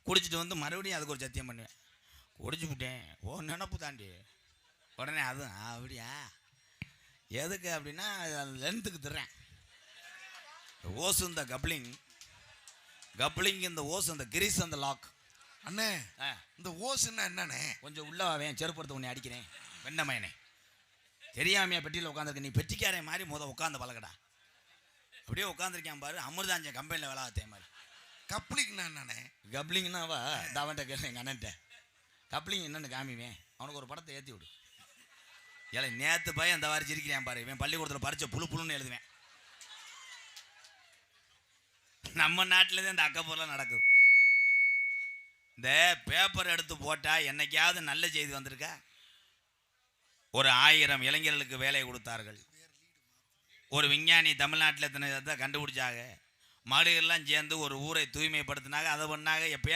குடிச்சிட்டு வந்து மறுபடியும் அதுக்கு ஒரு சத்தியம் பண்ணுவேன். குடிச்சு விட்டேன், ஓ நினப்பு தாண்டி. உடனே அதுவும் அப்படியா, எதுக்கு அப்படின்னா லென்த்துக்கு தர்றேன். ஓஸ் இந்த கப்ளிங் இந்த ஓஸ் அந்த கிரீஸ் அந்த லாக். அண்ணே இந்த ஓஸ்ன்னா என்னண்ணே? கொஞ்சம் உள்ள வாவேன், செருப்படுத்த உன்னை அடிக்கிறேன் வெண்ணமயனே. தெரியாமையா பெட்டியில் உட்காந்துருக்க, நீ பெட்டிக்காரன் மாதிரி உட்காந்து பழகடா. அப்படியே உட்காந்துருக்கேன் பாரு, அமிர்தாஞ்சன் கம்பெனியில் வேலை ஆத்தே மாதிரி. கப்ளிங்னா என்னண்ணே? கப்ளிங்னாவா தாவன்ட்ட கேள்வி எங்கள் அண்ணன்ட்ட. கப்ளிங் என்னன்னு காமிவேன், அவனுக்கு ஒரு படத்தை ஏற்றி விடு. ஏழை நேற்று பையன் அந்த வாரி சிரிக்கிறேன் பாரு, இவன் பள்ளிக்கூடத்தில் பறிச்ச புழுன்னு எழுதுவேன். நம்ம நாட்டில் தான் இந்த அக்கப்பொருளாக நடக்குது. இந்த பேப்பர் எடுத்து போட்டால் என்னைக்காவது நல்ல செய்தி வந்திருக்கா? ஒரு 1000 இளைஞர்களுக்கு வேலை கொடுத்தார்கள். ஒரு விஞ்ஞானி தமிழ்நாட்டில் கண்டுபிடிச்சாங்க. மகளிரெல்லாம் சேர்ந்து ஒரு ஊரை தூய்மைப்படுத்தினாங்க, அதை பண்ணாங்க. எப்பயா